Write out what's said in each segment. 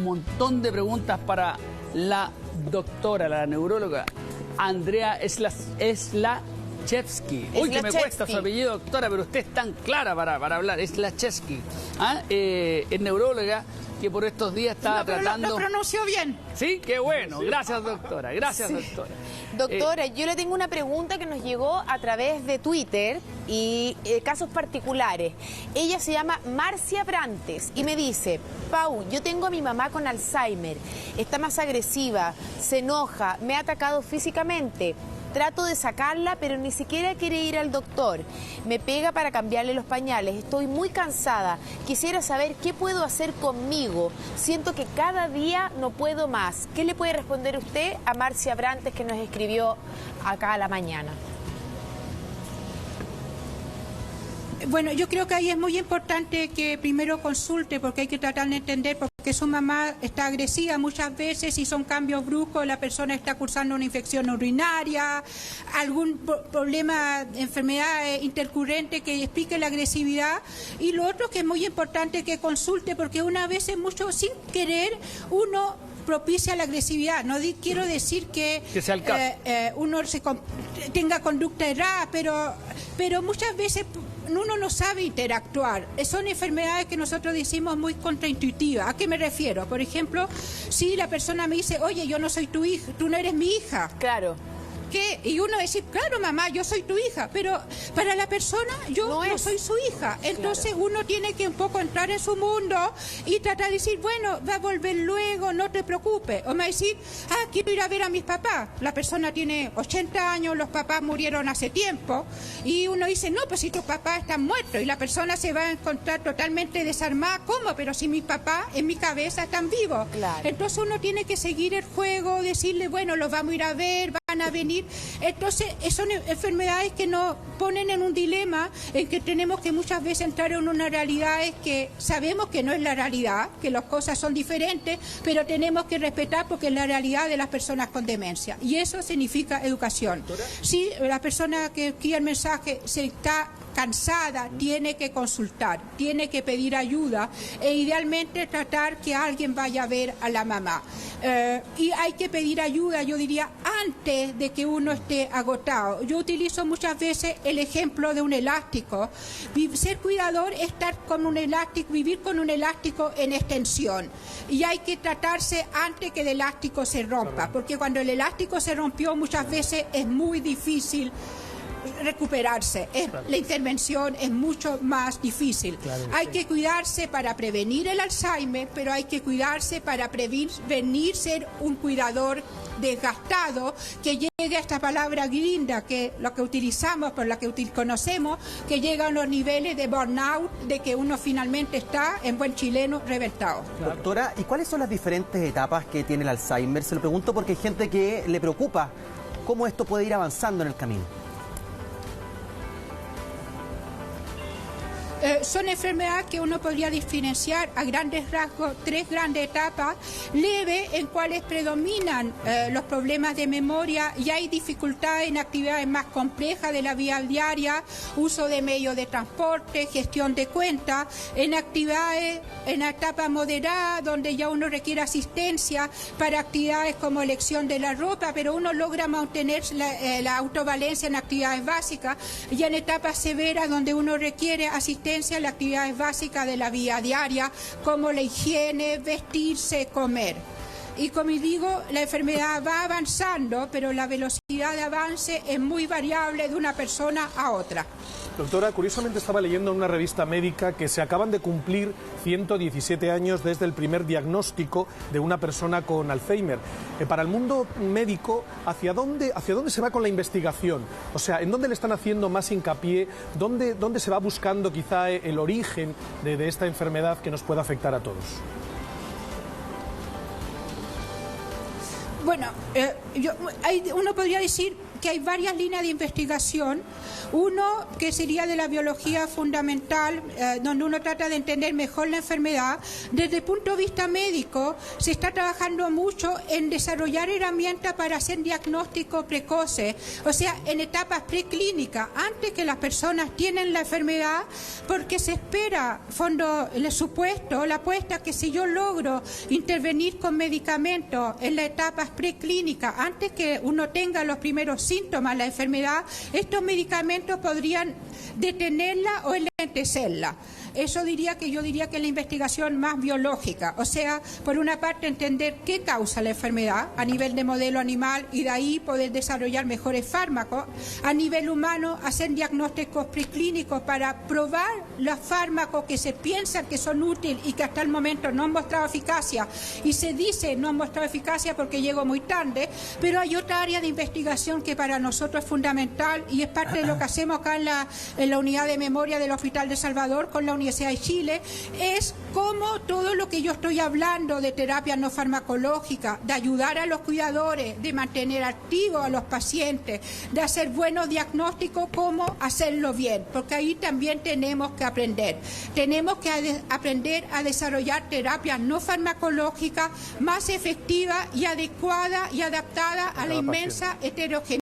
montón de preguntas para la doctora, la neuróloga Andrea Slachewski. Uy, que me cuesta su apellido, doctora, pero usted es tan clara para hablar. Slachewski. Es neuróloga que por estos días estaba tratando... Lo pronunció bien. Sí, qué bueno. Gracias, doctora. Gracias, doctora. Doctora, yo le tengo una pregunta que nos llegó a través de Twitter y casos particulares. Ella se llama Marcia Brantes y me dice: Pau, yo tengo a mi mamá con Alzheimer, está más agresiva, se enoja, me ha atacado físicamente. Trato de sacarla, pero ni siquiera quiere ir al doctor. Me pega para cambiarle los pañales. Estoy muy cansada. Quisiera saber qué puedo hacer conmigo. Siento que cada día no puedo más. ¿Qué le puede responder usted a Marcia Brantes, que nos escribió acá a la mañana? Bueno, yo creo que ahí es muy importante que primero consulte, porque hay que tratar de entender por qué su mamá está agresiva muchas veces, y son cambios bruscos, la persona está cursando una infección urinaria, algún problema, enfermedad intercurrente que explique la agresividad. Y lo otro que es muy importante que consulte, porque una vez es mucho sin querer uno propicia la agresividad. No quiero decir que sea el caso. Uno tenga conducta errada, pero muchas veces uno no sabe interactuar. Son enfermedades que nosotros decimos muy contraintuitivas. ¿A qué me refiero? Por ejemplo, si la persona me dice: oye, yo no soy tu hija, tú no eres mi hija. Claro. ¿Qué? Y uno dice: claro, mamá, yo soy tu hija, pero para la persona yo no soy su hija. Entonces uno tiene que un poco entrar en su mundo y tratar de decir: bueno, va a volver luego, no te preocupes. O me va a decir: quiero ir a ver a mis papás. La persona tiene 80 años, los papás murieron hace tiempo, y uno dice: no, pues si tus papás están muertos, y la persona se va a encontrar totalmente desarmada. ¿Cómo? Pero si mis papás en mi cabeza están vivos. Claro. Entonces uno tiene que seguir el juego, decirle: bueno, los vamos a ir a ver, van a venir. Entonces son enfermedades que nos ponen en un dilema en que tenemos que muchas veces entrar en una realidad que sabemos que no es la realidad, que las cosas son diferentes, pero tenemos que respetar porque es la realidad de las personas con demencia, y eso significa educación. Si la persona que escribe el mensaje se está cansada, tiene que consultar, tiene que pedir ayuda e idealmente tratar que alguien vaya a ver a la mamá. Y hay que pedir ayuda, yo diría, antes de que uno esté agotado. Yo utilizo muchas veces el ejemplo de un elástico. Ser cuidador es estar con un elástico, vivir con un elástico en extensión. Y hay que tratarse antes que el elástico se rompa, porque cuando el elástico se rompió muchas veces es muy difícil recuperarse. La intervención es mucho más difícil. Hay que cuidarse para prevenir el Alzheimer, pero hay que cuidarse para prevenir ser un cuidador desgastado, que llegue a esta palabra grinda, que lo que utilizamos, por la que conocemos, que llega a los niveles de burnout, de que uno finalmente está, en buen chileno, reventado. Doctora, ¿y cuáles son las diferentes etapas que tiene el Alzheimer? Se lo pregunto porque hay gente que le preocupa cómo esto puede ir avanzando en el camino. Son enfermedades que uno podría diferenciar a grandes rasgos, 3 grandes etapas: leve, en cuales predominan los problemas de memoria y hay dificultades en actividades más complejas de la vida diaria, uso de medios de transporte, gestión de cuentas; en actividades en la etapa moderada, donde ya uno requiere asistencia para actividades como elección de la ropa, pero uno logra mantener la autovalencia en actividades básicas; y en etapas severas, donde uno requiere asistencia a las actividades básicas de la vida diaria, como la higiene, vestirse, comer. Y como digo, la enfermedad va avanzando, pero la velocidad de avance es muy variable de una persona a otra. Doctora, curiosamente estaba leyendo en una revista médica que se acaban de cumplir 117 años desde el primer diagnóstico de una persona con Alzheimer. Para el mundo médico, ¿hacia dónde se va con la investigación? O sea, ¿en dónde le están haciendo más hincapié? ¿Dónde se va buscando quizá el origen de esta enfermedad que nos pueda afectar a todos? Bueno, uno podría decir que hay varias líneas de investigación. Uno que sería de la biología fundamental, donde uno trata de entender mejor la enfermedad. Desde el punto de vista médico, se está trabajando mucho en desarrollar herramientas para hacer diagnósticos precoces, o sea, en etapas preclínicas, antes que las personas tienen la enfermedad, porque se espera, el supuesto, la apuesta que si yo logro intervenir con medicamentos en las etapas preclínicas, antes que uno tenga los primeros síntomas de la enfermedad, estos medicamentos podrían detenerla o enlentecerla. Eso yo diría que es la investigación más biológica, o sea, por una parte entender qué causa la enfermedad a nivel de modelo animal y de ahí poder desarrollar mejores fármacos, a nivel humano hacer diagnósticos preclínicos para probar los fármacos que se piensan que son útiles y que hasta el momento no han mostrado eficacia, y se dice no han mostrado eficacia porque llegó muy tarde, pero hay otra área de investigación que para nosotros es fundamental y es parte de lo que hacemos acá en la unidad de memoria del Hospital de Salvador con la Universidad de Chile, es cómo todo lo que yo estoy hablando de terapia no farmacológica, de ayudar a los cuidadores, de mantener activos a los pacientes, de hacer buenos diagnósticos, cómo hacerlo bien, porque ahí también tenemos que aprender. Tenemos que aprender a desarrollar terapias no farmacológicas más efectivas y adecuadas y adaptadas a la inmensa heterogeneidad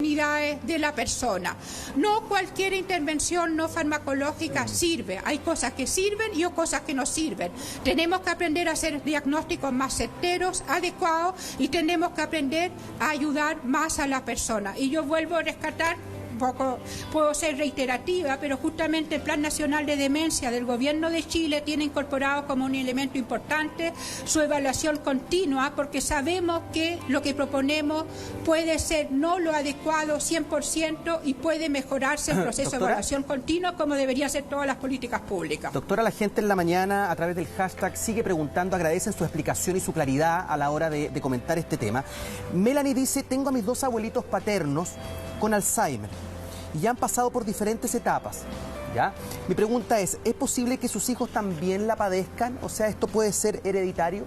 de la persona. No cualquier intervención no farmacológica sirve. Hay cosas que sirven y cosas que no sirven. Tenemos que aprender a hacer diagnósticos más certeros, adecuados, y tenemos que aprender a ayudar más a la persona. Y yo vuelvo a rescatar, poco puedo ser reiterativa, pero justamente el Plan Nacional de Demencia del Gobierno de Chile tiene incorporado como un elemento importante su evaluación continua, porque sabemos que lo que proponemos puede ser no lo adecuado 100% y puede mejorarse el proceso de evaluación continua, como debería ser todas las políticas públicas. Doctora, la gente en la mañana a través del hashtag sigue preguntando, agradecen su explicación y su claridad a la hora de comentar este tema. Melanie dice, tengo a mis 2 abuelitos paternos con Alzheimer y han pasado por diferentes etapas, ¿ya? Mi pregunta es posible que sus hijos también la padezcan? O sea, ¿esto puede ser hereditario?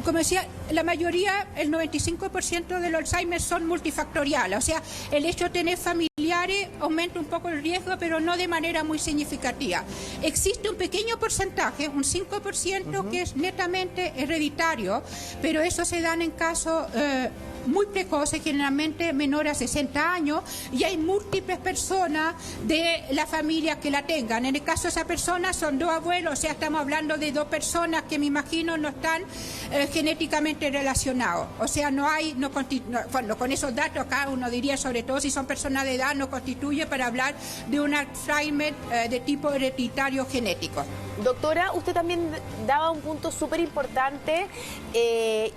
Como decía, la mayoría, el 95% del Alzheimer son multifactoriales, o sea, el hecho de tener familiares aumenta un poco el riesgo, pero no de manera muy significativa. Existe un pequeño porcentaje, un 5%, que es netamente hereditario, pero eso se dan en casos muy precoces, generalmente menores a 60 años, y hay múltiples personas de la familia que la tengan. En el caso de esa persona son 2 abuelos, o sea, estamos hablando de 2 personas que me imagino no están genéticamente relacionados. O sea, bueno, con esos datos acá uno diría, sobre todo si son personas de edad, no constituye para hablar de un Alzheimer de tipo hereditario genético. Doctora, usted también daba un punto súper importante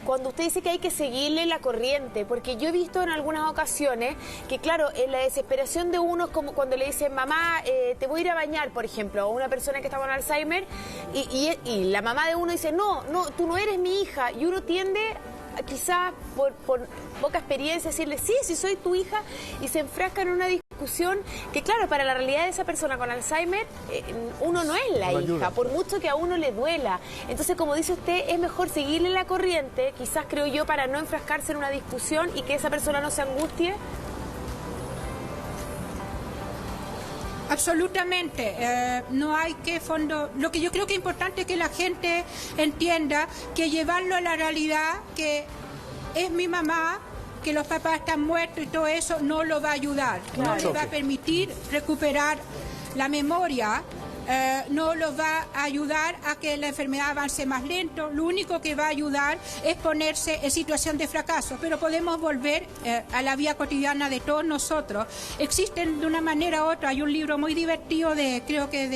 cuando usted dice que hay que seguirle la corriente, porque yo he visto en algunas ocasiones que, claro, en la desesperación de uno es como cuando le dicen, mamá, te voy a ir a bañar, por ejemplo, a una persona que está con Alzheimer, y la mamá de uno dice, no, tú no eres mi hija, y uno tiende quizás por poca experiencia decirle, sí soy tu hija, y se enfrasca en una discusión que, claro, para la realidad de esa persona con Alzheimer, uno no es la hija, por mucho que a uno le duela. Entonces, como dice usted, es mejor seguirle la corriente, quizás creo yo, para no enfrascarse en una discusión y que esa persona no se angustie. Absolutamente, no hay que lo que yo creo que es importante es que la gente entienda que llevarlo a la realidad, que es mi mamá, que los papás están muertos y todo eso, no lo va a ayudar, no le va a permitir recuperar la memoria, no los va a ayudar a que la enfermedad avance más lento. Lo único que va a ayudar es ponerse en situación de fracaso, pero podemos volver a la vida cotidiana de todos nosotros. Existen de una manera u otra, hay un libro muy divertido creo que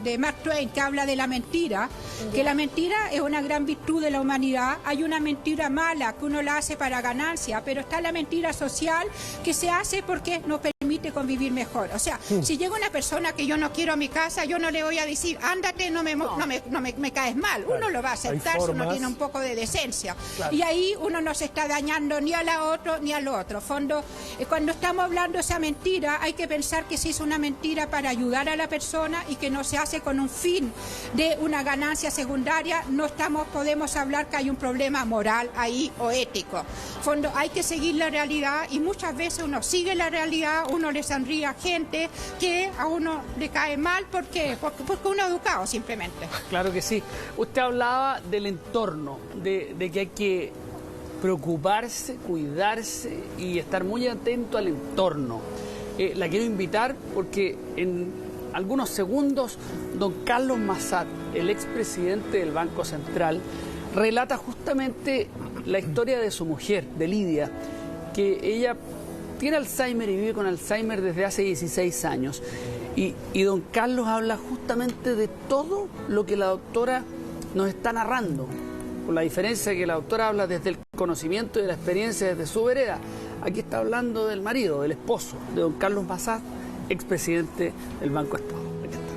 de Mark Twain, que habla de la mentira, que la mentira es una gran virtud de la humanidad. Hay una mentira mala que uno la hace para ganancia, pero está la mentira social que se hace porque nos permite permite convivir mejor. O sea, si llega una persona que yo no quiero a mi casa, yo no le voy a decir, ándate, no me caes mal. Uno lo va a aceptar si uno tiene un poco de decencia. Claro. Y ahí uno no se está dañando ni a la otro ni al otro. Fondo, cuando estamos hablando de esa mentira, hay que pensar que se hizo una mentira para ayudar a la persona y que no se hace con un fin de una ganancia secundaria. No podemos hablar que hay un problema moral ahí o ético. Fondo, hay que seguir la realidad y muchas veces uno sigue la realidad, uno le sonríe a gente que a uno le cae mal porque uno es educado simplemente. Claro que sí. Usted hablaba del entorno, de que hay que preocuparse, cuidarse y estar muy atento al entorno. La quiero invitar porque en algunos segundos don Carlos Massad, el expresidente del Banco Central, relata justamente la historia de su mujer, de Lidia, que ella tiene Alzheimer y vive con Alzheimer desde hace 16 años. Y don Carlos habla justamente de todo lo que la doctora nos está narrando, con la diferencia de que la doctora habla desde el conocimiento y de la experiencia desde su vereda. Aquí está hablando del marido, del esposo, de don Carlos Massad, expresidente del Banco Estado. Aquí está.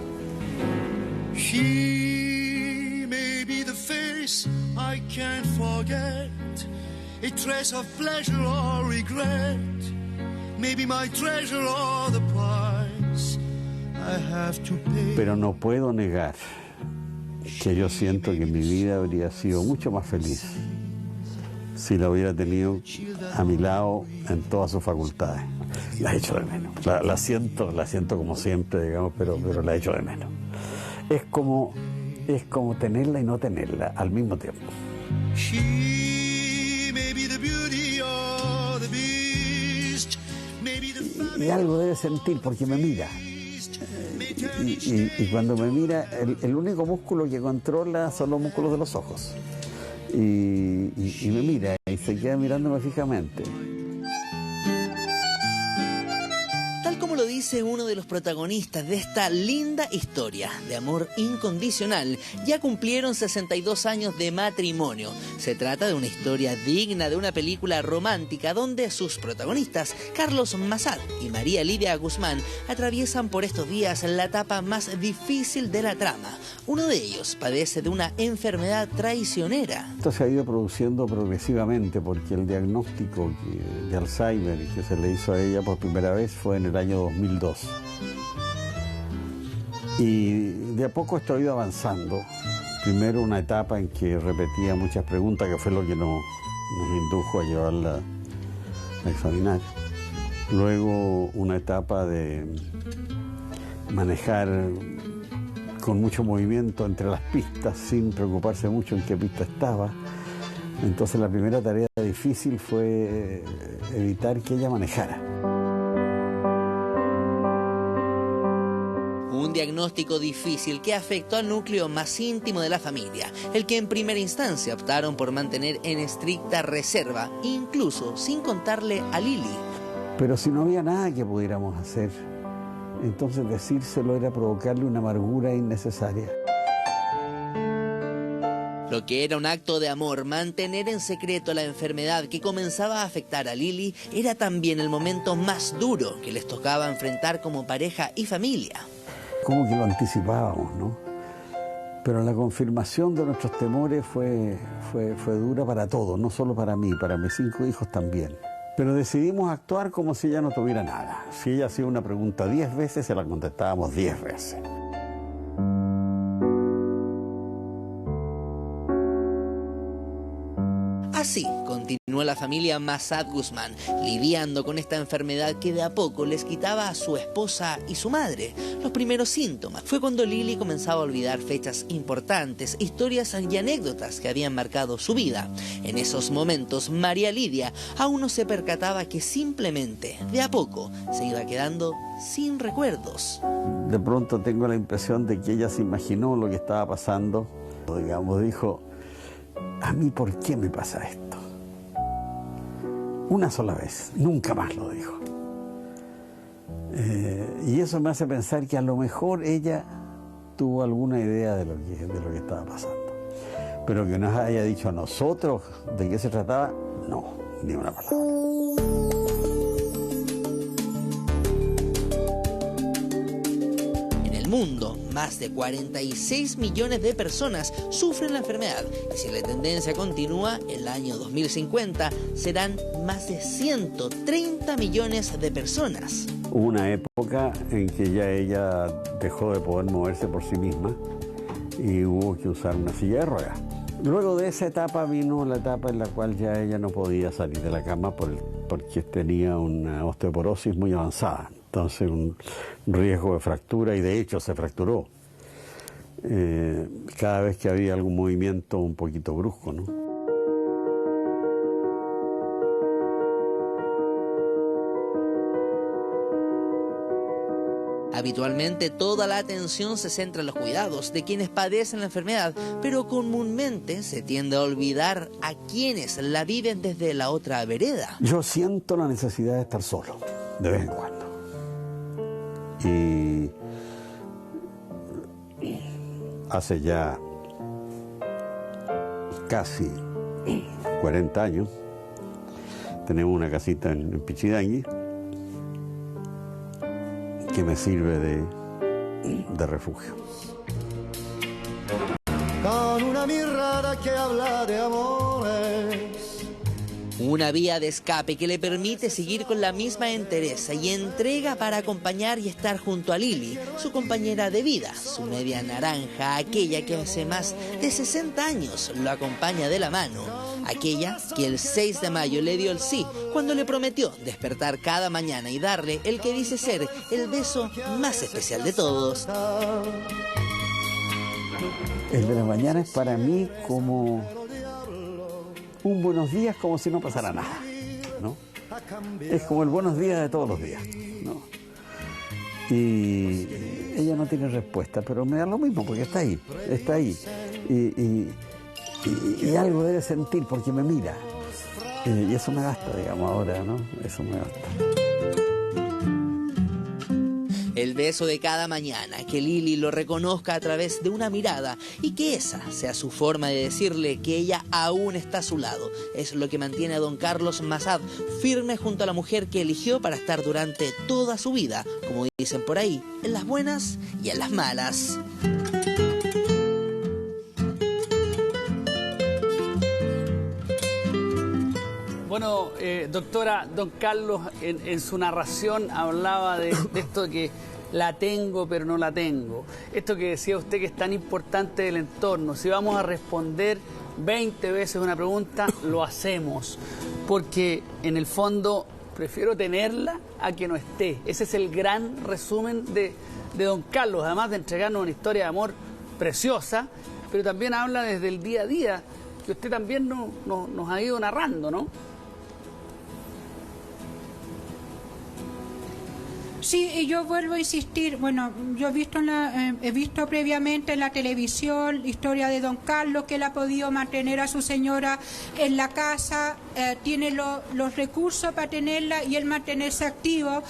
She may be the face I can't forget, a trace of pleasure or regret, maybe my treasure or the price I have to pay. Pero no puedo negar que yo siento que mi vida habría sido mucho más feliz si la hubiera tenido a mi lado en todas sus facultades. La echo de menos. La siento como siempre, digamos, pero la echo de menos. Es como tenerla y no tenerla al mismo tiempo. Y algo debe sentir porque me mira. Y cuando me mira, el único músculo que controla son los músculos de los ojos. Y me mira y se queda mirándome fijamente. Tal como lo dice uno de los protagonistas de esta linda historia de amor incondicional, ya cumplieron 62 años de matrimonio. Se trata de una historia digna de una película romántica donde sus protagonistas, Carlos Massad y María Lidia Guzmán, atraviesan por estos días la etapa más difícil de la trama. Uno de ellos padece de una enfermedad traicionera. Esto se ha ido produciendo progresivamente porque el diagnóstico de Alzheimer que se le hizo a ella por primera vez fue en el año 2002. Y de a poco esto ha ido avanzando. Primero una etapa en que repetía muchas preguntas, que fue lo que nos indujo a llevarla a examinar. Luego una etapa de manejar con mucho movimiento entre las pistas, sin preocuparse mucho en qué pista estaba. Entonces la primera tarea difícil fue evitar que ella manejara. Un diagnóstico difícil que afectó al núcleo más íntimo de la familia, el que en primera instancia optaron por mantener en estricta reserva, incluso sin contarle a Lili. Pero si no había nada que pudiéramos hacer, entonces decírselo era provocarle una amargura innecesaria. Lo que era un acto de amor, mantener en secreto la enfermedad que comenzaba a afectar a Lili, era también el momento más duro que les tocaba enfrentar como pareja y familia. Como que lo anticipábamos, ¿no? Pero la confirmación de nuestros temores fue dura para todos, no solo para mí, para mis 5 hijos también. Pero decidimos actuar como si ella no tuviera nada. Si ella hacía una pregunta 10 veces, se la contestábamos 10 veces. Así continuó la familia Massad Guzmán, lidiando con esta enfermedad que de a poco les quitaba a su esposa y su madre. Los primeros síntomas fue cuando Lili comenzaba a olvidar fechas importantes, historias y anécdotas que habían marcado su vida. En esos momentos, María Lidia aún no se percataba que simplemente, de a poco, se iba quedando sin recuerdos. De pronto tengo la impresión de que ella se imaginó lo que estaba pasando. Digamos, dijo: ¿a mí por qué me pasa esto? Una sola vez, nunca más lo dijo. Y eso me hace pensar que a lo mejor ella tuvo alguna idea de lo que estaba pasando. Pero que nos haya dicho a nosotros de qué se trataba, no, ni una palabra. mundo, más de 46 millones de personas sufren la enfermedad y si la tendencia continúa, el año 2050 serán más de 130 millones de personas. Hubo una época en que ya ella dejó de poder moverse por sí misma y hubo que usar una silla de ruedas. Luego de esa etapa vino la etapa en la cual ya ella no podía salir de la cama porque tenía una osteoporosis muy avanzada. Entonces un riesgo de fractura y de hecho se fracturó cada vez que había algún movimiento un poquito brusco, ¿no? Habitualmente toda la atención se centra en los cuidados de quienes padecen la enfermedad, pero comúnmente se tiende a olvidar a quienes la viven desde la otra vereda. Yo siento la necesidad de estar solo, de vez en cuando. Y hace ya casi 40 años tenemos una casita en Pichidangui que me sirve de refugio. Con una mirada que habla de amores. Una vía de escape que le permite seguir con la misma entereza y entrega para acompañar y estar junto a Lili, su compañera de vida, su media naranja, aquella que hace más de 60 años lo acompaña de la mano, aquella que el 6 de mayo le dio el sí cuando le prometió despertar cada mañana y darle el que dice ser el beso más especial de todos. El de la mañana es para mí como un buenos días, como si no pasara nada, ¿no? Es como el buenos días de todos los días, ¿no? Y ella no tiene respuesta, pero me da lo mismo porque está ahí. Y algo debe sentir porque me mira. Y eso me basta, digamos, ahora, ¿no? Eso me basta. El beso de cada mañana, que Lili lo reconozca a través de una mirada y que esa sea su forma de decirle que ella aún está a su lado, es lo que mantiene a don Carlos Massad firme junto a la mujer que eligió para estar durante toda su vida, como dicen por ahí, en las buenas y en las malas. Bueno, doctora, don Carlos en su narración hablaba de esto de que la tengo pero no la tengo. Esto que decía usted que es tan importante del entorno. Si vamos a responder 20 veces una pregunta, lo hacemos. Porque en el fondo prefiero tenerla a que no esté. Ese es el gran resumen de don Carlos. Además de entregarnos una historia de amor preciosa, pero también habla desde el día a día, que usted también nos ha ido narrando, ¿no? Sí, y yo vuelvo a insistir, bueno, yo he visto previamente en la televisión la historia de don Carlos, que él ha podido mantener a su señora en la casa, tiene los recursos para tenerla y él mantenerse activo.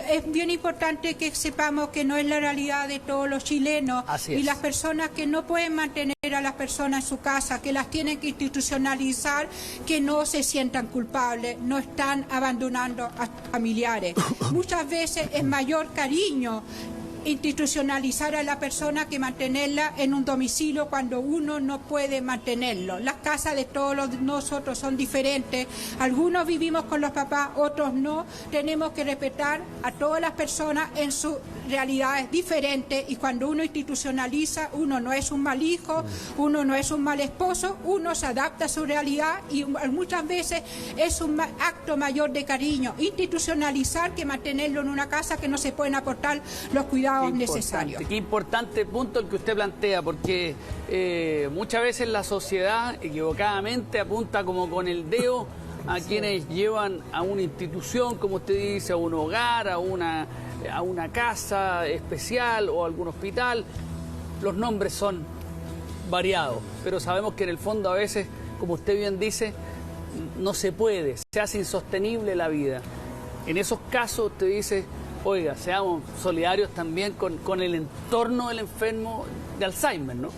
Es bien importante que sepamos que no es la realidad de todos los chilenos. Y las personas que no pueden mantener a las personas en su casa, que las tienen que institucionalizar, que no se sientan culpables, no están abandonando a familiares. Muchas veces es mayor cariño institucionalizar a la persona que mantenerla en un domicilio cuando uno no puede mantenerlo. Las casas de todos nosotros son diferentes, algunos vivimos con los papás, otros no. Tenemos que respetar a todas las personas en sus realidades diferentes y cuando uno institucionaliza, uno no es un mal hijo, uno no es un mal esposo, uno se adapta a su realidad y muchas veces es un acto mayor de cariño institucionalizar que mantenerlo en una casa que no se pueden aportar los cuidados necesarios. Qué importante punto el que usted plantea, porque muchas veces la sociedad equivocadamente apunta como con el dedo a quienes llevan a una institución, como usted dice, a un hogar, a una casa especial o a algún hospital. Los nombres son variados, pero sabemos que en el fondo a veces, como usted bien dice, no se puede, se hace insostenible la vida. En esos casos usted dice, oiga, seamos solidarios también con el entorno del enfermo de Alzheimer, ¿no?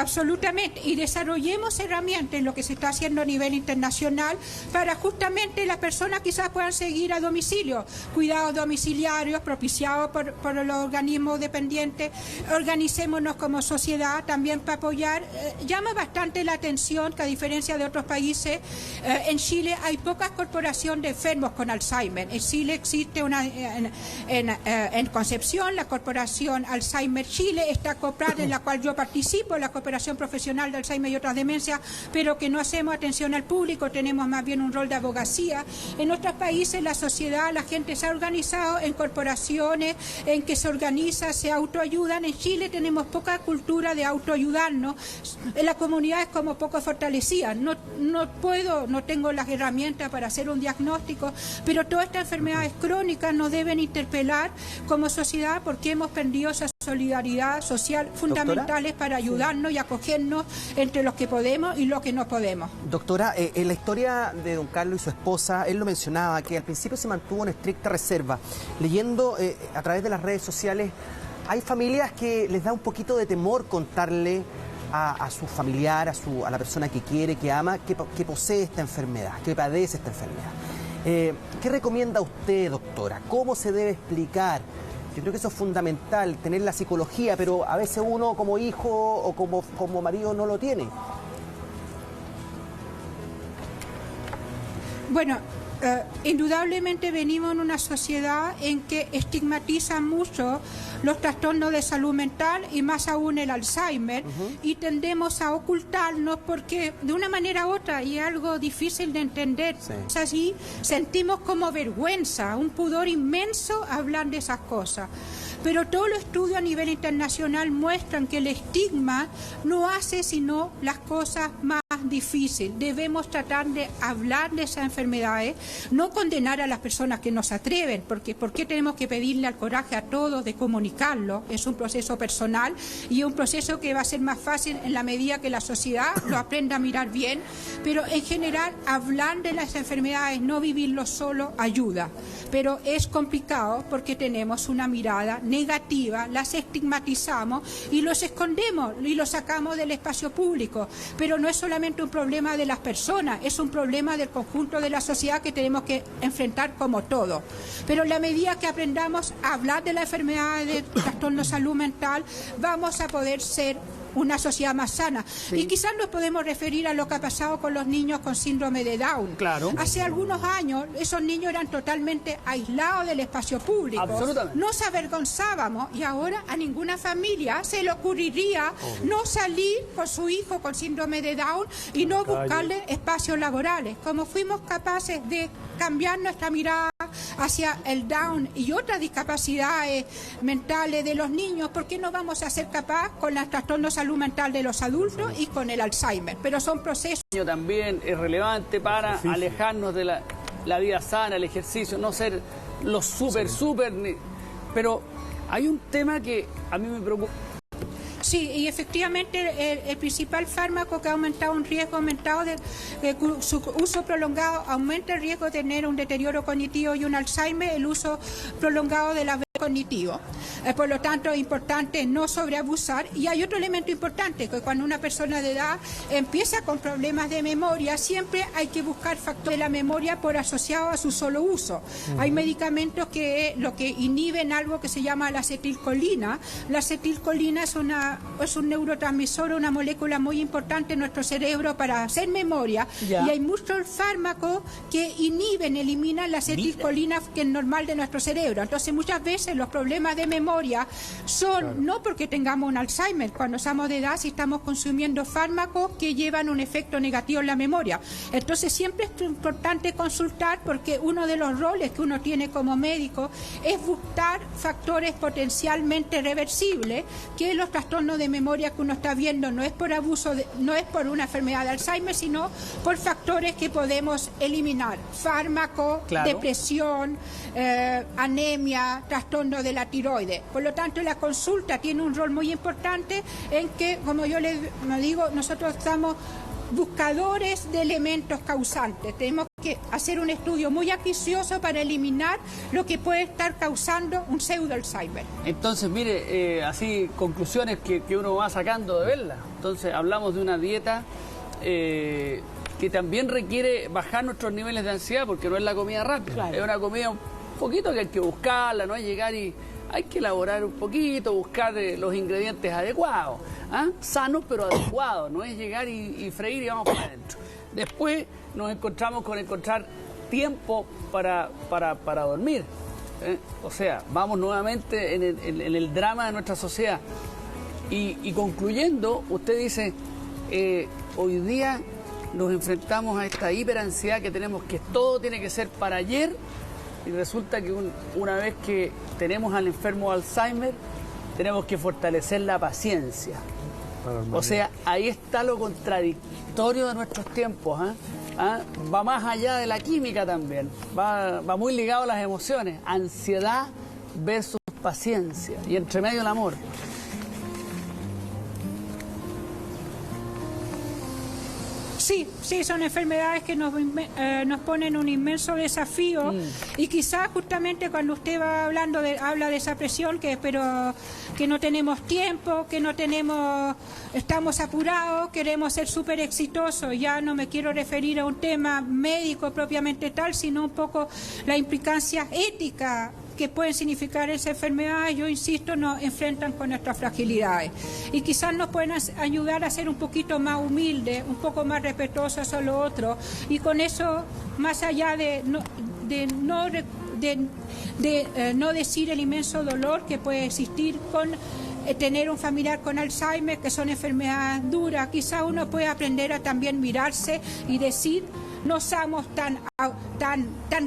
absolutamente. Y desarrollemos herramientas en lo que se está haciendo a nivel internacional para justamente las personas quizás puedan seguir a domicilio, cuidados domiciliarios propiciados por los organismos dependientes. Organicémonos como sociedad también para apoyar. Llama bastante la atención que, a diferencia de otros países, en Chile hay pocas corporaciones de enfermos con Alzheimer. En Chile existe una en Concepción, la Corporación Alzheimer Chile está acoplada, en la cual yo participo, la Cooperación Profesional de Alzheimer y otras demencias, pero que no hacemos atención al público, tenemos más bien un rol de abogacía. En otros países la sociedad, la gente se ha organizado en corporaciones, en que se organiza, se autoayudan. En Chile tenemos poca cultura de autoayudarnos, la comunidad es como poco fortalecida. No tengo las herramientas para hacer un diagnóstico, pero todas estas enfermedades crónicas nos deben interpelar como sociedad, porque hemos perdido esa solidaridad social fundamentales para ayudarnos y acogernos entre los que podemos y los que no podemos. Doctora, en la historia de don Carlos y su esposa, él lo mencionaba, que al principio se mantuvo en estricta reserva. Leyendo a través de las redes sociales, hay familias que les da un poquito de temor contarle a su familiar, a la persona que quiere, que ama, que posee esta enfermedad, que padece esta enfermedad. ¿Qué recomienda usted, doctora? ¿Cómo se debe explicar? Yo creo que eso es fundamental, tener la psicología, pero a veces uno como hijo o como marido no lo tiene. Bueno, indudablemente venimos en una sociedad en que estigmatizan mucho los trastornos de salud mental y más aún el Alzheimer, y tendemos a ocultarnos porque de una manera u otra, y es algo difícil de entender, es así, sentimos como vergüenza, un pudor inmenso hablar de esas cosas. Pero todos los estudios a nivel internacional muestran que el estigma no hace sino las cosas más difíciles. Debemos tratar de hablar de esas enfermedades, no condenar a las personas que no se atreven, porque ¿por qué tenemos que pedirle al coraje a todos de comunicarlo? Es un proceso personal y un proceso que va a ser más fácil en la medida que la sociedad lo aprenda a mirar bien, pero en general hablar de las enfermedades, no vivirlo solo, ayuda. Pero es complicado porque tenemos una mirada negativa, las estigmatizamos y los escondemos y los sacamos del espacio público. Pero no es solamente un problema de las personas, es un problema del conjunto de la sociedad que tenemos que enfrentar como todo. Pero en la medida que aprendamos a hablar de la enfermedad de trastorno de salud mental, vamos a poder ser una sociedad más sana. Y quizás nos podemos referir a lo que ha pasado con los niños con síndrome de Down. Claro. Hace algunos años esos niños eran totalmente aislados del espacio público. Absolutamente. Nos avergonzábamos y ahora a ninguna familia se le ocurriría no salir con su hijo con síndrome de Down y no buscarle espacios laborales. Como fuimos capaces de cambiar nuestra mirada hacia el Down y otras discapacidades mentales de los niños, ¿por qué no vamos a ser capaces con el trastorno de salud mental de los adultos y con el Alzheimer? Pero son procesos. También es relevante para alejarnos de la vida sana, el ejercicio, no ser los súper, pero hay un tema que a mí me preocupa. Sí, y efectivamente el principal fármaco que ha aumentado un riesgo de su uso prolongado aumenta el riesgo de tener un deterioro cognitivo y un Alzheimer, el uso prolongado de la cognitivo. Por lo tanto, es importante no sobreabusar. Y hay otro elemento importante, que cuando una persona de edad empieza con problemas de memoria, siempre hay que buscar factores de la memoria por asociado a su solo uso. Hay medicamentos que lo que inhiben algo que se llama la acetilcolina. La acetilcolina es un neurotransmisor, una molécula muy importante en nuestro cerebro para hacer memoria. Y hay muchos fármacos que eliminan la acetilcolina que es normal de nuestro cerebro. Entonces, muchas veces los problemas de memoria son no porque tengamos un Alzheimer, cuando somos de edad, si estamos consumiendo fármacos que llevan un efecto negativo en la memoria. Entonces siempre es importante consultar, porque uno de los roles que uno tiene como médico es buscar factores potencialmente reversibles, que los trastornos de memoria que uno está viendo no es por abuso, no es por una enfermedad de Alzheimer, sino por factores que podemos eliminar: fármaco, depresión, anemia, trastorno de la tiroides. Por lo tanto, la consulta tiene un rol muy importante en que, como yo les digo, nosotros estamos buscadores de elementos causantes. Tenemos que hacer un estudio muy acucioso para eliminar lo que puede estar causando un pseudo-Alzheimer. Entonces, mire, así conclusiones que uno va sacando de verla. Entonces, hablamos de una dieta que también requiere bajar nuestros niveles de ansiedad, porque no es la comida rápida. Claro. Es una comida un poquito que hay que buscarla, no es llegar y hay que elaborar un poquito, buscar los ingredientes adecuados, sanos pero adecuados, no es llegar y freír y vamos para adentro. Después nos encontramos con encontrar tiempo para dormir. O sea, vamos nuevamente en el drama de nuestra sociedad. Y concluyendo, usted dice, hoy día nos enfrentamos a esta hiperansiedad que tenemos, que todo tiene que ser para ayer, y resulta que una vez que tenemos al enfermo de Alzheimer, tenemos que fortalecer la paciencia. O sea, ahí está lo contradictorio de nuestros tiempos. Va más allá de la química también, va muy ligado a las emociones. Ansiedad versus paciencia, y entre medio el amor. Sí, son enfermedades que nos ponen un inmenso desafío y quizás justamente cuando usted va habla de esa presión, pero que no tenemos tiempo, que estamos apurados, queremos ser súper exitosos. Ya no me quiero referir a un tema médico propiamente tal, sino un poco la implicancia ética que pueden significar esa enfermedad. Yo insisto, nos enfrentan con nuestras fragilidades y quizás nos pueden ayudar a ser un poquito más humildes, un poco más respetuosos a lo otro, y con eso, más allá de no decir el inmenso dolor que puede existir con tener un familiar con Alzheimer, que son enfermedades duras, quizá uno puede aprender a también mirarse y decir: no somos tan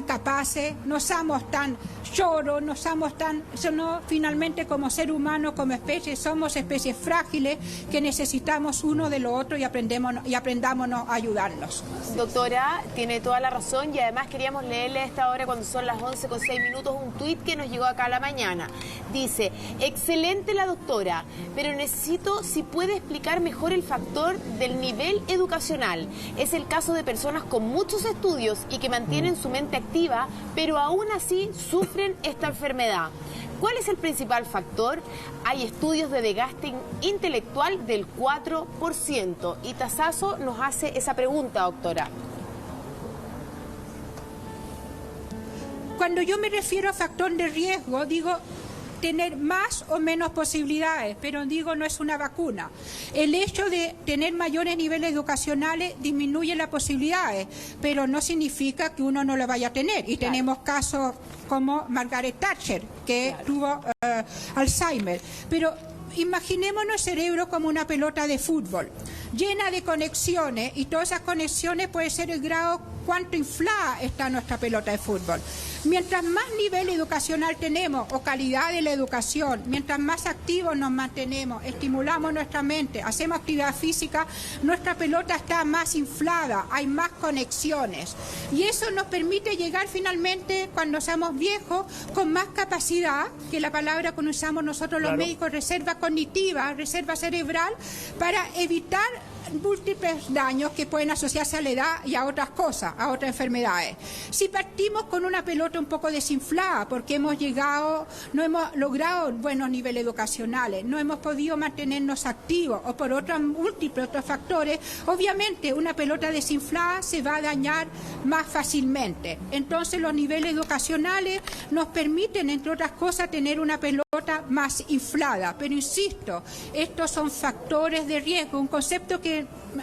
capaces, no somos tan lloros, no somos tan... Sino finalmente, como ser humano, como especie, somos especies frágiles que necesitamos uno de lo otro y aprendámonos a ayudarnos. Doctora, tiene toda la razón, y además queríamos leerle a esta hora, cuando son las 11:06, un tuit que nos llegó acá a la mañana. Dice: excelente la doctora, pero necesito si puede explicar mejor el factor del nivel educacional. Es el caso de personas con muchos estudios y que mantienen su mente activa, pero aún así sufren esta enfermedad. ¿Cuál es el principal factor? Hay estudios de desgaste intelectual del 4%. Y Tazazo nos hace esa pregunta, doctora. Cuando yo me refiero a factor de riesgo, digo tener más o menos posibilidades, pero digo, no es una vacuna. El hecho de tener mayores niveles educacionales disminuye las posibilidades, pero no significa que uno no lo vaya a tener. Y tenemos casos como Margaret Thatcher, que tuvo Alzheimer. Pero imaginémonos el cerebro como una pelota de fútbol, llena de conexiones, y todas esas conexiones puede ser el grado cuánto inflada está nuestra pelota de fútbol. Mientras más nivel educacional tenemos o calidad de la educación, mientras más activos nos mantenemos, estimulamos nuestra mente, hacemos actividad física, nuestra pelota está más inflada, hay más conexiones. Y eso nos permite llegar finalmente, cuando seamos viejos, con más capacidad, que la palabra que usamos nosotros los médicos, reserva cognitiva, reserva cerebral, para evitar múltiples daños que pueden asociarse a la edad y a otras cosas, a otras enfermedades. Si partimos con una pelota un poco desinflada porque no hemos logrado buenos niveles educacionales, no hemos podido mantenernos activos o por múltiples otros factores, obviamente una pelota desinflada se va a dañar más fácilmente. Entonces los niveles educacionales nos permiten, entre otras cosas, tener una pelota más inflada. Pero insisto, estos son factores de riesgo, un concepto que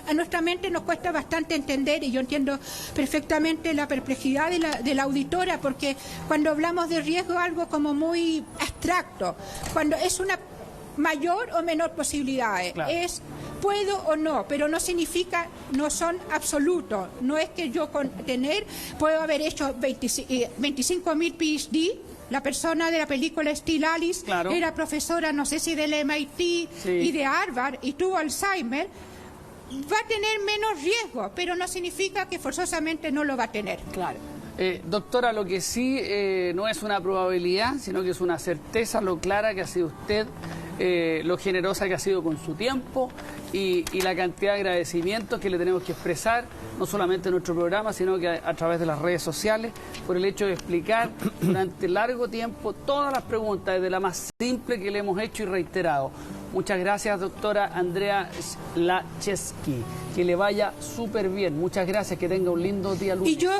a nuestra mente nos cuesta bastante entender, y yo entiendo perfectamente la perplejidad de la auditora, porque cuando hablamos de riesgo es algo como muy abstracto, cuando es una mayor o menor posibilidades, claro, es puedo o no, pero no significa, no son absolutos. No es que yo puedo haber hecho 25.000 PhD. La persona de la película Still Alice, claro, era profesora, no sé si del MIT y de Harvard, y tuvo Alzheimer. Va a tener menos riesgo, pero no significa que forzosamente no lo va a tener. Claro. Doctora, lo que sí no es una probabilidad, sino que es una certeza, lo clara que ha sido usted lo generosa que ha sido con su tiempo y la cantidad de agradecimientos que le tenemos que expresar, no solamente en nuestro programa, sino que a través de las redes sociales, por el hecho de explicar durante largo tiempo todas las preguntas, desde la más simple que le hemos hecho y reiterado. Muchas gracias, doctora Andrea Lacheski. Que le vaya súper bien. Muchas gracias, que tenga un lindo día lunes. Y yo,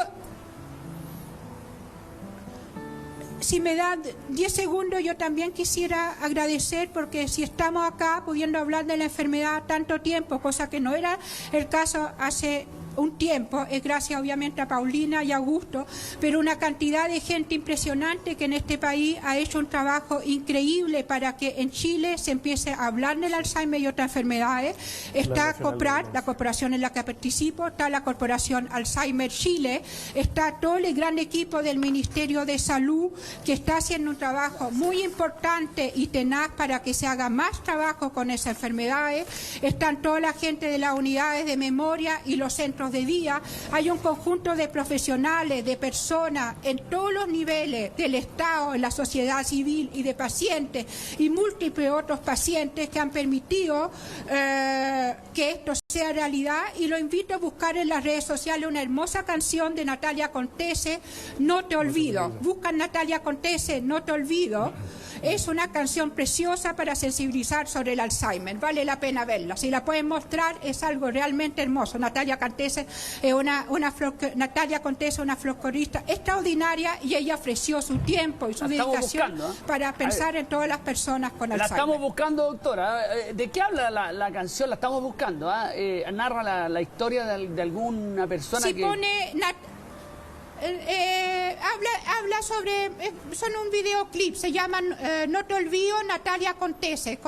si me dan 10 segundos, yo también quisiera agradecer, porque si estamos acá pudiendo hablar de la enfermedad tanto tiempo, cosa que no era el caso hace un tiempo, es gracias obviamente a Paulina y a Augusto, pero una cantidad de gente impresionante que en este país ha hecho un trabajo increíble para que en Chile se empiece a hablar del Alzheimer y otras enfermedades. Está COPRAD, la corporación en la que participo, está la corporación Alzheimer Chile, está todo el gran equipo del Ministerio de Salud que está haciendo un trabajo muy importante y tenaz para que se haga más trabajo con esas enfermedades. Están toda la gente de las unidades de memoria y los centros de día. Hay un conjunto de profesionales, de personas en todos los niveles del Estado, en la sociedad civil y de pacientes y múltiples otros pacientes que han permitido que esto sea realidad, y lo invito a buscar en las redes sociales una hermosa canción de Natalia Contese, No te olvido. Buscan Natalia Contese, No te olvido. Es una canción preciosa para sensibilizar sobre el Alzheimer. Vale la pena verla. Si la pueden mostrar, es algo realmente hermoso. Natalia Contese es una folclorista extraordinaria, y ella ofreció su tiempo y su dedicación para pensar en todas las personas con Alzheimer. La estamos buscando, doctora. ¿De qué habla la canción? La estamos buscando. Narra la historia de alguna persona si que... pone... habla sobre, son un videoclip, se llaman No te olvido, Natalia Contese,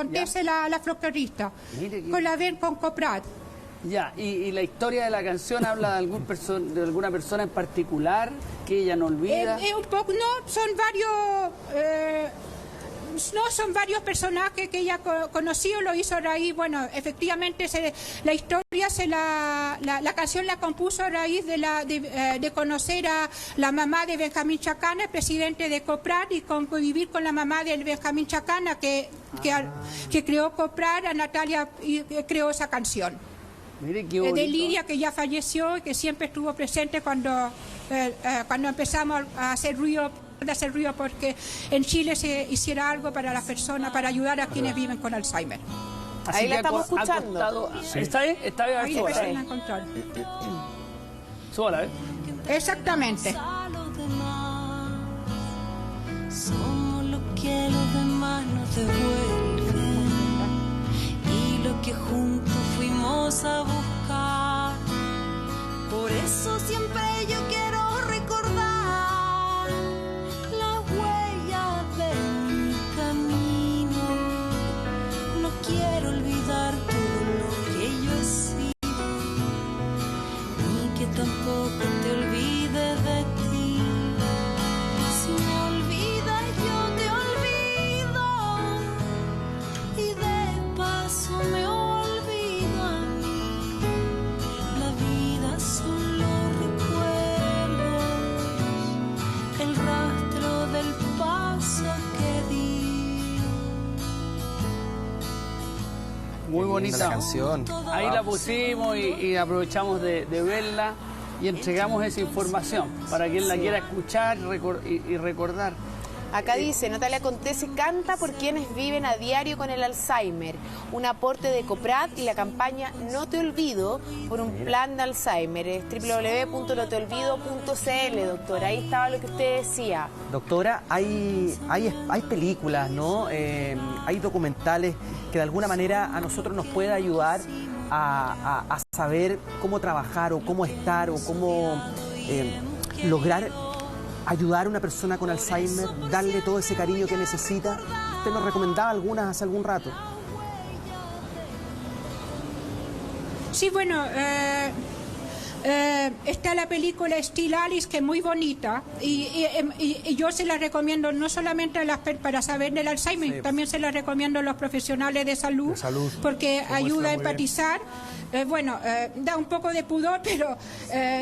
la folclorista, con la ven con COPRAD. Ya, y la historia de la canción habla de alguna persona en particular que ella no olvida. Un poco, no, son varios personajes que ella conoció, lo hizo a raíz, bueno, efectivamente la historia, la canción la compuso a raíz de conocer a la mamá de Benjamín Chacana, el presidente de COPRAD, y convivir con la mamá de Benjamín Chacana, que creó COPRAD, a Natalia, y creó esa canción. Mire qué bonito. De Lidia, que ya falleció y que siempre estuvo presente cuando empezamos a hacer ruido porque en Chile se hiciera algo para las personas, para ayudar a quienes viven con Alzheimer. Ahí la estamos escuchando. ¿Está bien? Está bien. Ahí la encontrar. Súbala, Exactamente. Solo que los demás nos devuelven, y lo que juntos fuimos a buscar. Por eso siempre yo quiero recordar las huellas de mi camino. No quiero olvidar todo lo que yo he sido, ni que tampoco te olvides de ti. Si me olvidas yo te olvido, y de paso me olvido a mí. La vida son los recuerdos, el rastro del paso que di. Muy bonita la canción. Ahí la pusimos y aprovechamos de verla y entregamos esa información para quien la quiera escuchar y recordar. Acá dice, Natalia Contese canta por quienes viven a diario con el Alzheimer. Un aporte de COPRAD y la campaña No te olvido por un plan de Alzheimer. Es www.noteolvido.cl, doctora. Ahí estaba lo que usted decía. Doctora, hay películas, ¿no? Hay documentales que de alguna manera a nosotros nos puede ayudar a saber cómo trabajar o cómo estar o cómo lograr ayudar a una persona con Alzheimer, darle todo ese cariño que necesita. Usted nos recomendaba algunas hace algún rato. Sí, bueno, Está la película Still Alice, que es muy bonita, y yo se la recomiendo no solamente para saber del Alzheimer, también se la recomiendo a los profesionales de salud, porque ayuda a empatizar. Da un poco de pudor, pero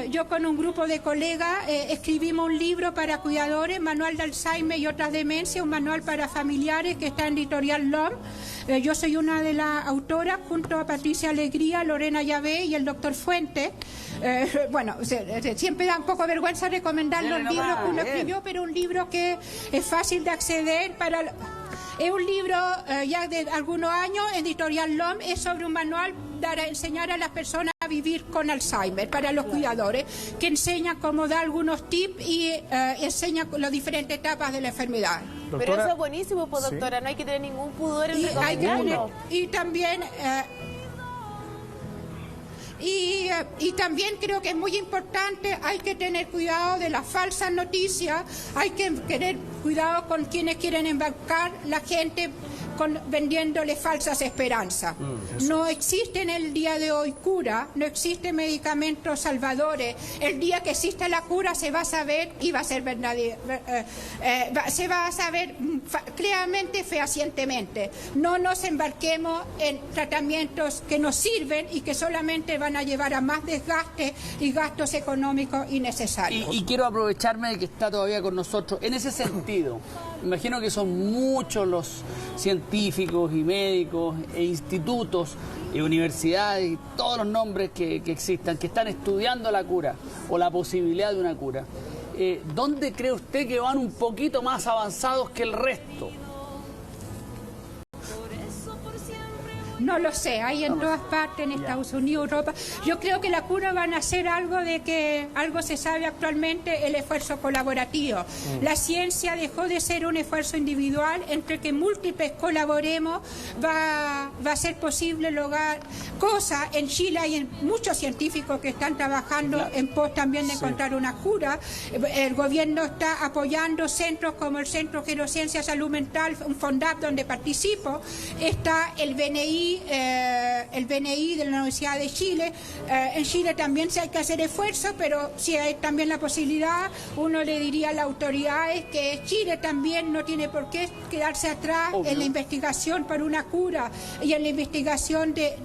yo con un grupo de colegas escribimos un libro para cuidadores, Manual de Alzheimer y otras demencias, un manual para familiares que está en Editorial LOM. Yo soy una de las autoras, junto a Patricia Alegría, Lorena Llavé y el doctor Fuentes. Siempre da un poco vergüenza recomendar los libros que uno escribió, pero un libro que es fácil de acceder para... Es un libro ya de algunos años, Editorial LOM, es sobre un manual para enseñar a las personas a vivir con Alzheimer, para los cuidadores, que enseña cómo da algunos tips y enseña las diferentes etapas de la enfermedad. Doctora, pero eso es buenísimo, pues, doctora, no hay que tener ningún pudor en recomendarlo. Y también... Y también creo que es muy importante, hay que tener cuidado de las falsas noticias, hay que tener cuidado con quienes quieren embarcar la gente vendiéndole falsas esperanzas. No existe en el día de hoy cura, no existen medicamentos salvadores. El día que exista la cura se va a saber y va a ser verdadero, se va a saber claramente, fehacientemente. No nos embarquemos en tratamientos que nos sirven y que solamente van a llevar a más desgaste y gastos económicos innecesarios. Y quiero aprovecharme de que está todavía con nosotros. En ese sentido, imagino que son muchos los científicos y médicos e institutos y universidades y todos los nombres que existan, que están estudiando la cura o la posibilidad de una cura. ¿Dónde cree usted que van un poquito más avanzados que el resto? No lo sé, hay en todas partes, en Estados Unidos, Europa. Yo creo que la cura van a ser algo de que algo se sabe actualmente, el esfuerzo colaborativo. La ciencia dejó de ser un esfuerzo individual, entre que múltiples colaboremos va a ser posible lograr cosas. En Chile hay muchos científicos que están trabajando en pos también de encontrar una cura. El gobierno está apoyando centros como el Centro Gerociencia Salud Mental, un FONDAP donde participo. Está el BNI de la Universidad de Chile. En Chile también hay que hacer esfuerzo, pero si hay también la posibilidad, uno le diría a las autoridades que Chile también no tiene por qué quedarse atrás en la investigación para una cura y en la investigación de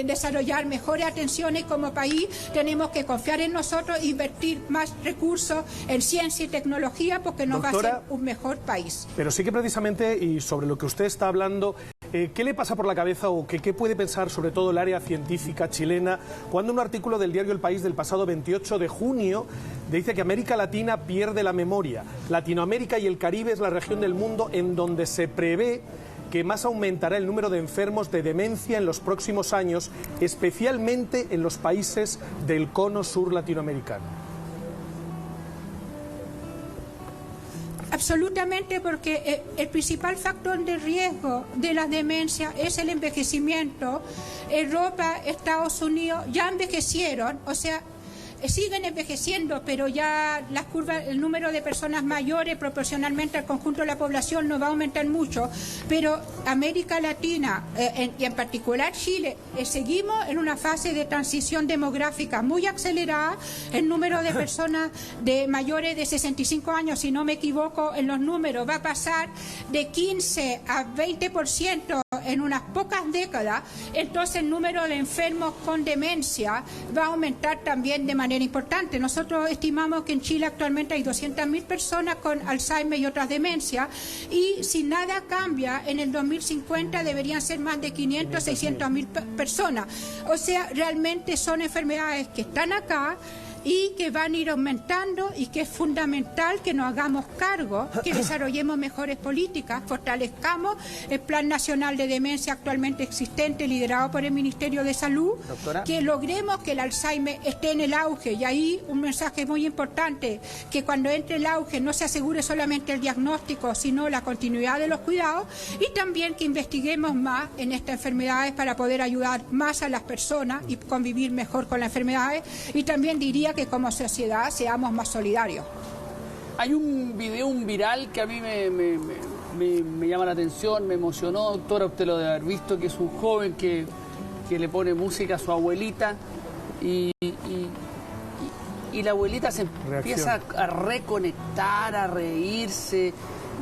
desarrollar mejores atenciones. Como país tenemos que confiar en nosotros e invertir más recursos en ciencia y tecnología, porque nos va a hacer un mejor país. Pero sí que precisamente, y sobre lo que usted está hablando, ¿qué le pasa por la cabeza o qué puede pensar sobre todo el área científica chilena cuando un artículo del diario El País del pasado 28 de junio dice que América Latina pierde la memoria? Latinoamérica y el Caribe es la región del mundo en donde se prevé que más aumentará el número de enfermos de demencia en los próximos años, especialmente en los países del cono sur latinoamericano. Absolutamente, porque el principal factor de riesgo de la demencia es el envejecimiento. Europa, Estados Unidos ya envejecieron, o sea, siguen envejeciendo, pero ya las curvas, el número de personas mayores proporcionalmente al conjunto de la población no va a aumentar mucho, pero América Latina y en particular Chile, seguimos en una fase de transición demográfica muy acelerada. El número de personas de mayores de 65 años, si no me equivoco en los números, va a pasar de 15 a 20% en unas pocas décadas. Entonces el número de enfermos con demencia va a aumentar también de manera importante. Nosotros estimamos que en Chile actualmente hay 200.000 personas con Alzheimer y otras demencias, y si nada cambia, en el 2050 deberían ser más de 500, 600.000 personas. O sea, realmente son enfermedades que están acá y que van a ir aumentando, y que es fundamental que nos hagamos cargo, que desarrollemos mejores políticas, fortalezcamos el Plan Nacional de Demencia actualmente existente, liderado por el Ministerio de Salud. Doctora, que logremos que el Alzheimer esté en el auge, y ahí un mensaje muy importante, que cuando entre el auge no se asegure solamente el diagnóstico, sino la continuidad de los cuidados, y también que investiguemos más en estas enfermedades para poder ayudar más a las personas y convivir mejor con las enfermedades, y también diría que como sociedad seamos más solidarios. Hay un video, un viral, que a mí me llama la atención, me emocionó, doctora, usted lo debe haber visto, que es un joven que le pone música a su abuelita y y la abuelita se empieza a reconectar, a reírse.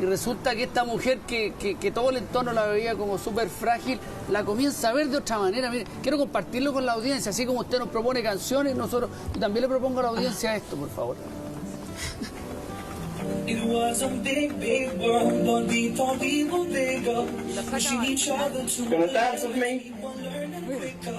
Y resulta que esta mujer que todo el entorno la veía como súper frágil, la comienza a ver de otra manera. Mire, quiero compartirlo con la audiencia, así como usted nos propone canciones, yo también le propongo a la audiencia esto, por favor. It was a big, big world, but we thought we were bigger. Pushing each other to learn and quicker.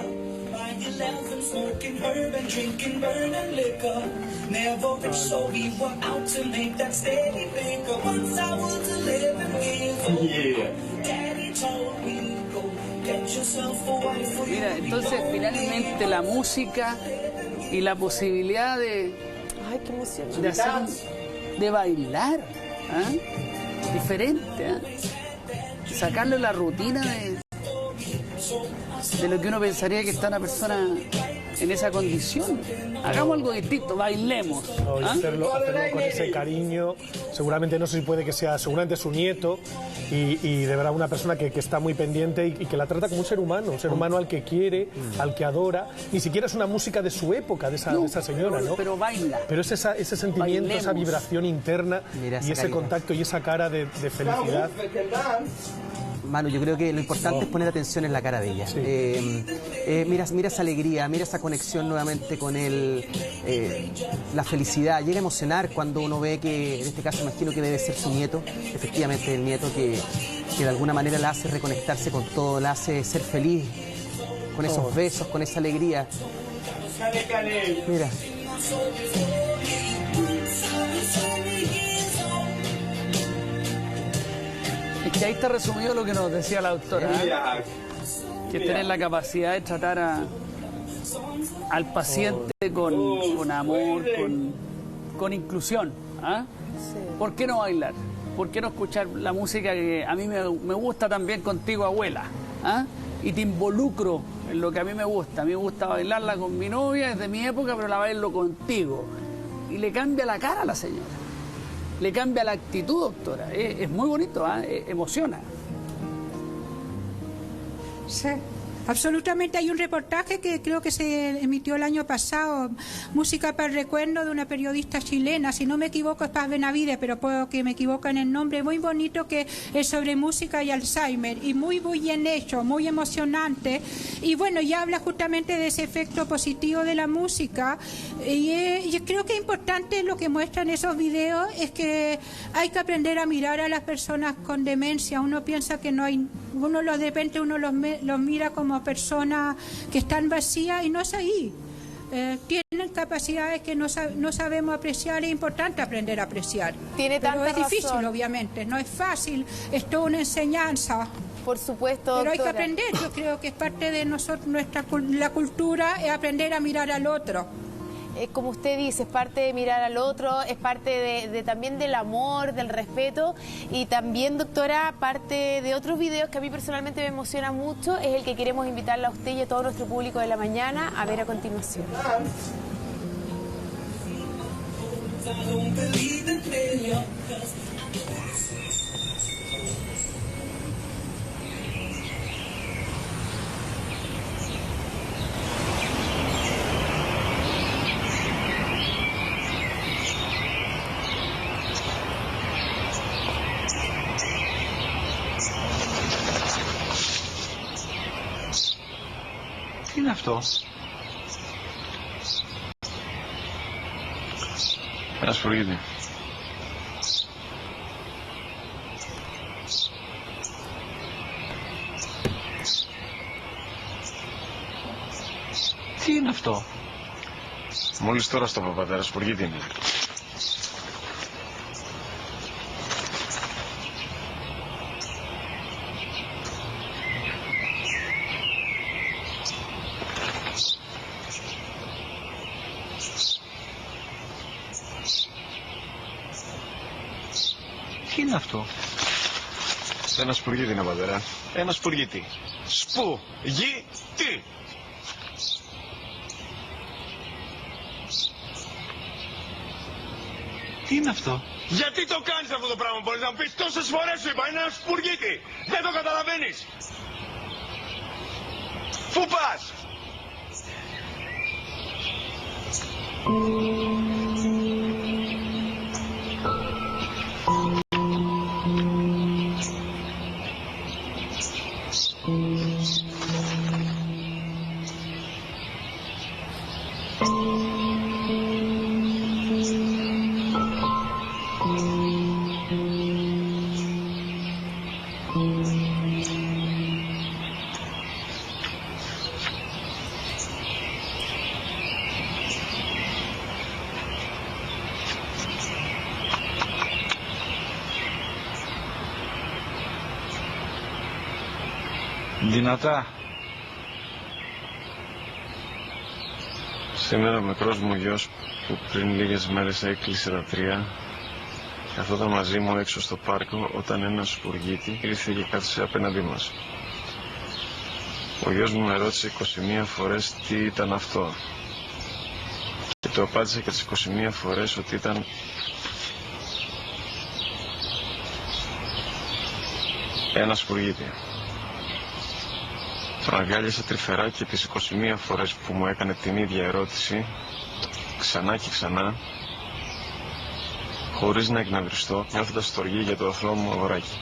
By 11, smoking herb and drinking burning liquor. Never rich, so we were out to make that steady figure. Once I was 11 years old, Daddy told me, go get yourself a wife for you. Mira, entonces finalmente la música y la posibilidad de hacer de bailar, ¿eh? Diferente, ¿eh? Sacarle la rutina de lo que uno pensaría que está una persona en esa condición. Hagamos algo distinto, bailemos. No, y hacerlo con ese cariño. Seguramente, no sé si puede que sea, seguramente su nieto, y de verdad una persona que está muy pendiente y que la trata como un ser humano al que quiere, al que adora. Ni siquiera es una música de su época, de esa señora, ¿no? Pero baila. Pero es ese sentimiento, bailemos, esa vibración interna. Mira, y ese carita, contacto y esa cara de felicidad. Manu, yo creo que lo importante es poner atención en la cara de ella. Sí. Mira esa alegría, mira esa conexión nuevamente con él, la felicidad. Llega a emocionar cuando uno ve que, en este caso imagino que debe ser su nieto, efectivamente el nieto que de alguna manera la hace reconectarse con todo, la hace ser feliz, con esos besos, con esa alegría. Mira. Es que ahí está resumido lo que nos decía la doctora, ¿eh? Que es tener la capacidad de tratar al paciente con amor, con inclusión, ¿eh? ¿Por qué no bailar? ¿Por qué no escuchar la música que a mí me gusta también contigo, abuela? ¿Eh? Y te involucro en lo que a mí me gusta. A mí me gusta bailarla con mi novia, es de mi época, pero la bailo contigo. Y le cambia la cara a la señora. Le cambia la actitud, doctora. Es muy bonito, ¿eh? Emociona. Sí, absolutamente. Hay un reportaje que creo que se emitió el año pasado, Música para el recuerdo, de una periodista chilena, si no me equivoco es Paz Benavides, pero puedo que me equivoque en el nombre, muy bonito, que es sobre música y Alzheimer, y muy bien hecho, muy emocionante, y bueno, ya habla justamente de ese efecto positivo de la música, y yo creo que es importante lo que muestran esos videos, es que hay que aprender a mirar a las personas con demencia. Uno piensa que no hay, de repente uno los mira como personas que están vacías, y no es ahí. Tienen capacidades que no sabemos apreciar. Es importante aprender a apreciar. Pero es difícil, obviamente, no es fácil, es toda una enseñanza. Por supuesto, pero doctora, hay que aprender. Yo creo que es parte de nosotros, la cultura es aprender a mirar al otro. Como usted dice, es parte de mirar al otro, es parte también del amor, del respeto, y también, doctora, parte de otros videos que a mí personalmente me emociona mucho, es el que queremos invitarla a usted y a todo nuestro público de la mañana a ver a continuación. Τι είναι αυτό? Ένα σπουργίτι. Τι είναι αυτό? Μόλις τώρα στο παπατέρα, σπουργίτι είναι. Τι είναι αυτό? Ένα σπουργίτι είναι, πατέρα. Ένα σπουργίτι. Σπουργίτι! Τι είναι αυτό? Γιατί το κάνεις αυτό το πράγμα, μπορείς να μου πεις? Τόσες φορές σου είπα, είναι ένα σπουργίτι. Δεν το καταλαβαίνεις. Πού πας? Δυνατά. Σήμερα ο μικρός μου γιος που πριν λίγες μέρες έκλεισε τα 3 καθόταν μαζί μου έξω στο πάρκο όταν ένας σπουργίτη ήρθε και κάθισε απέναντί μας. Ο γιος μου με ρώτησε 21 φορές τι ήταν αυτό και το απάντησε και τις 21 φορές ότι ήταν ένα σπουργίτη. Τον αγκάλιασα τρυφερά και τις 21 φορές που μου έκανε την ίδια ερώτηση, ξανά και ξανά, χωρίς να εκνευριστώ, νιώθοντας στοργή για το αθώο μου αγοράκι.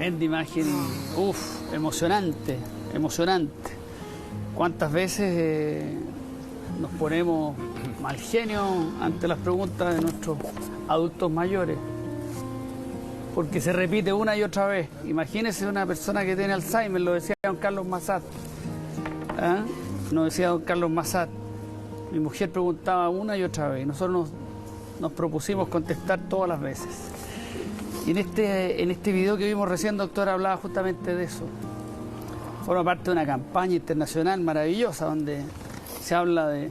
Tremenda imagen y emocionante, emocionante. ¿Cuántas veces nos ponemos mal genio ante las preguntas de nuestros adultos mayores? Porque se repite una y otra vez. Imagínese una persona que tiene Alzheimer, lo decía don Carlos Massat. ¿Ah? Nos decía don Carlos Massat. Mi mujer preguntaba una y otra vez y nosotros nos propusimos contestar todas las veces. Y en este video que vimos recién, doctora, hablaba justamente de eso. Forma parte de una campaña internacional maravillosa donde se habla de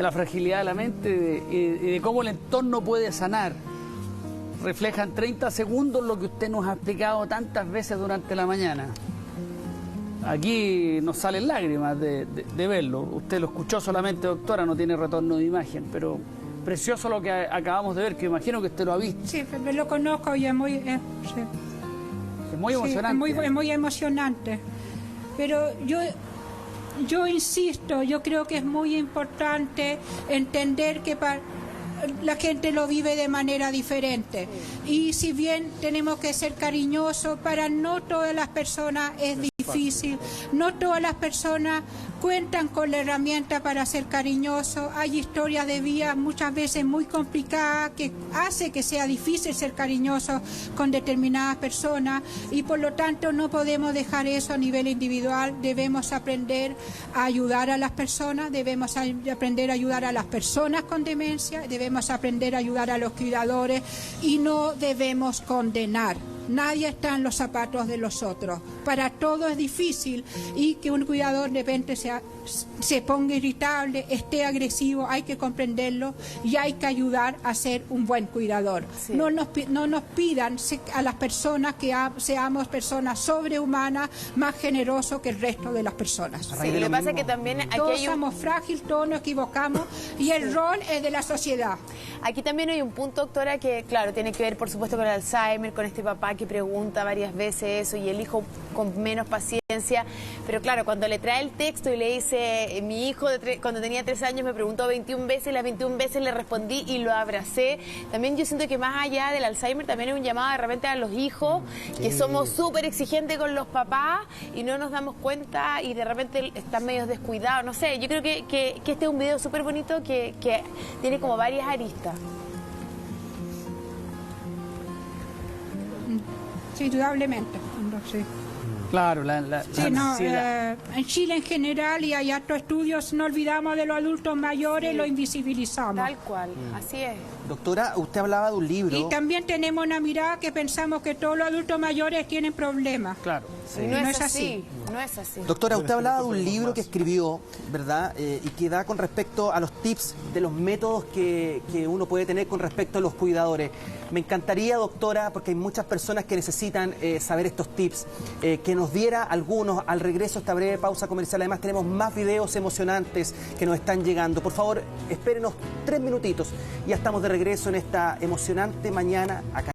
la fragilidad de la mente y de cómo el entorno puede sanar. Refleja en 30 segundos lo que usted nos ha explicado tantas veces durante la mañana. Aquí nos salen lágrimas de verlo. Usted lo escuchó solamente, doctora, no tiene retorno de imagen, pero precioso lo que acabamos de ver, que imagino que usted lo ha visto. Sí, lo conozco y es muy... sí. Es muy emocionante. Sí, es muy emocionante. Pero yo insisto, yo creo que es muy importante entender que la gente lo vive de manera diferente. Y si bien tenemos que ser cariñosos, para no todas las personas es difícil, no todas las personas cuentan con la herramienta para ser cariñosos. Hay historias de vida muchas veces muy complicadas que hace que sea difícil ser cariñoso con determinadas personas y por lo tanto no podemos dejar eso a nivel individual. Debemos aprender a ayudar a las personas, debemos aprender a ayudar a las personas con demencia, debemos aprender a ayudar a los cuidadores y no debemos condenar. Nadie está en los zapatos de los otros. Para todo es difícil y que un cuidador de repente se ponga irritable, esté agresivo, hay que comprenderlo y hay que ayudar a ser un buen cuidador. Sí. No nos pidan a las personas que seamos personas sobrehumanas, más generosos que el resto de las personas. Sí, lo que pasa es que también aquí todos somos frágiles, todos nos equivocamos y el rol es de la sociedad. Aquí también hay un punto, doctora, que claro, tiene que ver por supuesto con el Alzheimer, con este papá que pregunta varias veces eso y el hijo con menos paciencia, pero claro, cuando le trae el texto y le dice, mi hijo cuando tenía 3 años me preguntó 21 veces, las 21 veces le respondí y lo abracé. También yo siento que más allá del Alzheimer también es un llamado de repente a los hijos, que somos súper exigentes con los papás y no nos damos cuenta y de repente están medio descuidados, no sé, yo creo que este es un video súper bonito que tiene como varias aristas. Sí, indudablemente. Sí. Claro, en Chile en general y hay otros estudios, no olvidamos de los adultos mayores, sí. Lo invisibilizamos. Tal cual, así es. Doctora, usted hablaba de un libro. Y también tenemos una mirada que pensamos que todos los adultos mayores tienen problemas. Claro. Sí. Y no es así. No es así. Doctora, usted hablaba de un libro que escribió, ¿verdad? Y que da con respecto a los tips de los métodos que uno puede tener con respecto a los cuidadores. Me encantaría, doctora, porque hay muchas personas que necesitan saber estos tips, que nos diera algunos al regreso a esta breve pausa comercial. Además, tenemos más videos emocionantes que nos están llegando. Por favor, espérenos 3 minutitos. Ya estamos de regreso en esta emocionante mañana acá.